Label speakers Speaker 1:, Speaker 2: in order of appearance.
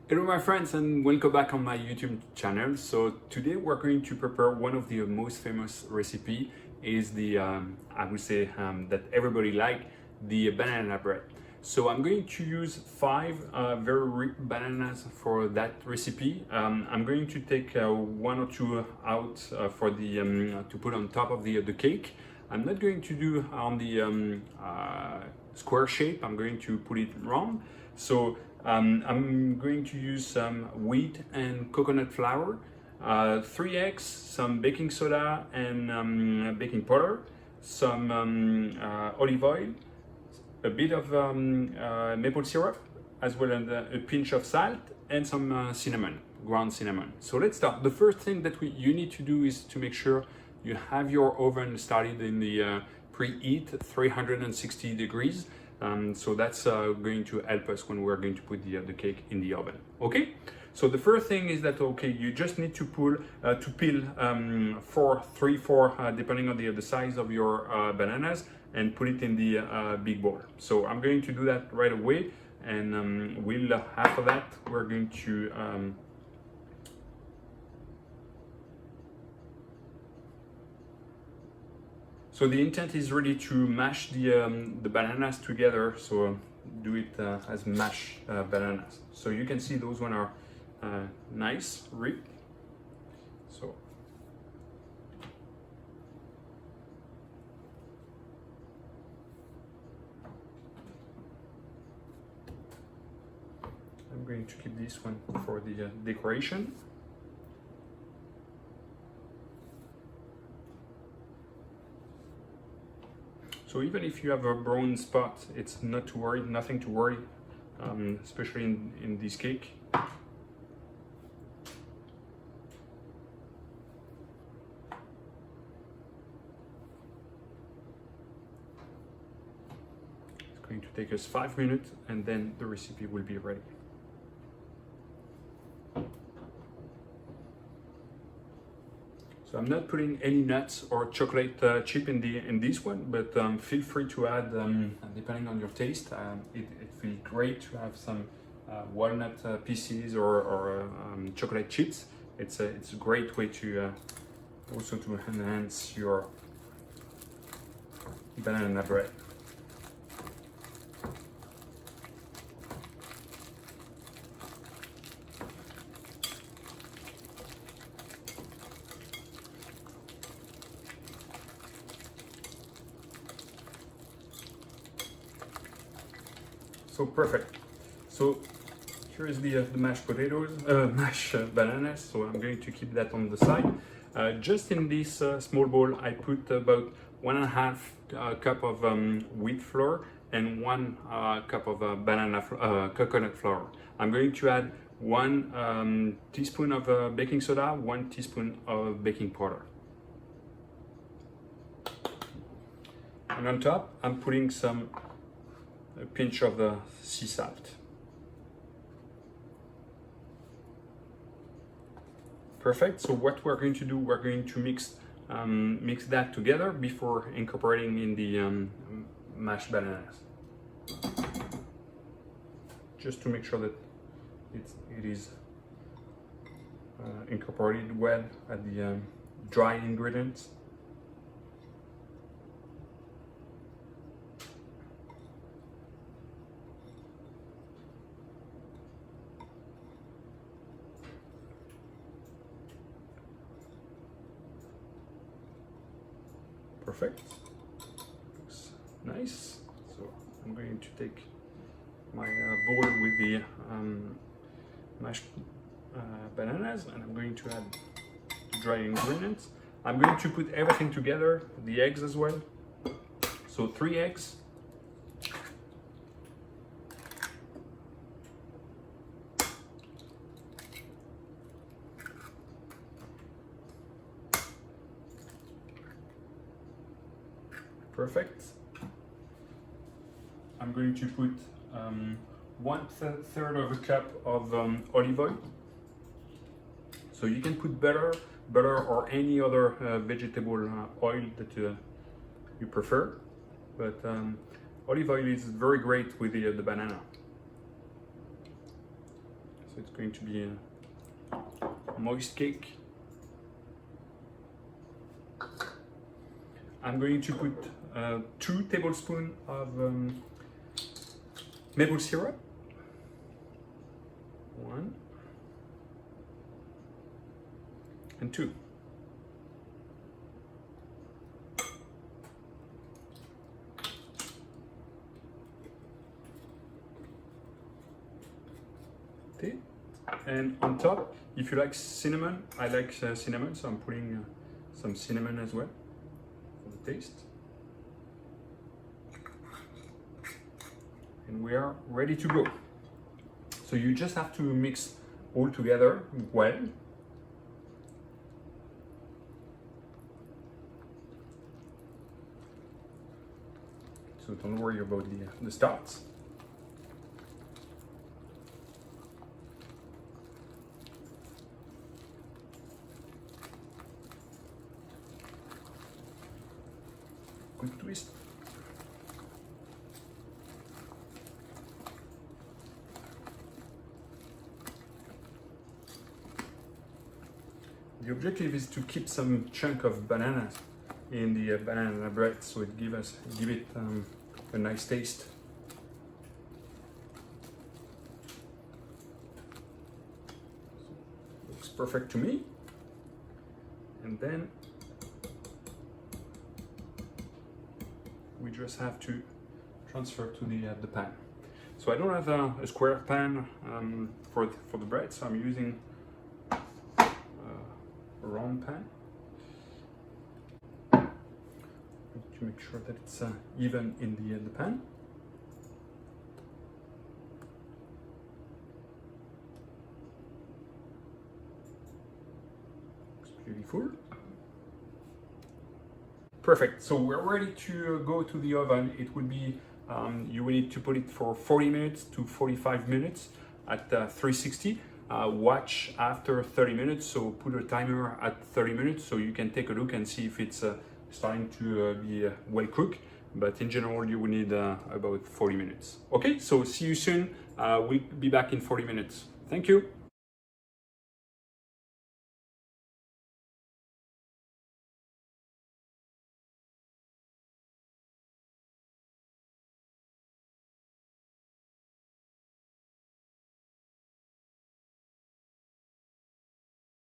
Speaker 1: Hello my friends and welcome back on my YouTube channel. So today we're going to prepare one of the most famous recipe is the I would say that everybody like the banana bread. So I'm going to use 5 very ripe bananas for that recipe. I'm going to take 1 or 2 out for the to put on top of the cake. I'm not going to do on the square shape. I'm going to put it round. So I'm going to use some wheat and coconut flour, 3 eggs, some baking soda and baking powder, some olive oil, a bit of maple syrup, as well as a pinch of salt and some cinnamon, ground cinnamon. So let's start. The first thing that you need to do is to make sure you have your oven started in the preheat 360 degrees. So that's going to help us when we're going to put the cake in the oven. Okay, so the first thing is that you just need to peel 4 depending on the size of your bananas and put it in the big bowl. So I'm going to do that right away, and after that we're going to so the intent is really to mash the bananas together, so do it as mashed bananas. So you can see those one are nice, ripe. So I'm going to keep this one for the decoration. So even if you have a brown spot, it's not to worry, nothing to worry, especially in this cake. It's going to take us 5 minutes and then the recipe will be ready. So I'm not putting any nuts or chocolate chip in this one, but feel free to add, depending on your taste. It feels great to have some walnut pieces or chocolate chips. It's a great way to also to enhance your banana bread. So perfect. So here is the mashed potatoes, mashed bananas. So I'm going to keep that on the side. Just in this small bowl, I put about 1.5 cup of wheat flour and 1 cup of coconut flour. I'm going to add 1 teaspoon of baking soda, 1 teaspoon of baking powder. And on top, I'm putting a pinch of sea salt. Perfect. So what we're going to do, we're going to mix that together before incorporating in the mashed bananas, just to make sure that it is incorporated well at the dry ingredients. Perfect. Looks nice. So I'm going to take my bowl with the mashed bananas, and I'm going to add the dry ingredients. I'm going to put everything together, the eggs as well. So 3 eggs. Perfect. I'm going to put 1/3 of a cup of olive oil. So you can put butter or any other vegetable oil that you prefer, but olive oil is very great with the banana. So it's going to be a moist cake. I'm going to put 2 tablespoons of maple syrup. 1 and 2. Okay. And on top, if you like cinnamon, I like cinnamon, so I'm putting some cinnamon as well for the taste. And we are ready to go. So you just have to mix all together well. So don't worry about the starts. Quick twist. The objective is to keep some chunk of bananas in the banana bread, so it give it a nice taste. Looks perfect to me. And then we just have to transfer to the pan. So I don't have a square pan for the bread, so I'm using a round pan to make sure that it's even in the pan. Looks beautiful. Perfect. So we're ready to go to the oven. It will be you will need to put it for 40 minutes to 45 minutes at 360. Watch after 30 minutes, so put a timer at 30 minutes so you can take a look and see if it's starting to be well cooked. But in general, you will need about 40 minutes. Okay, so see you soon. We'll be back in 40 minutes. Thank you.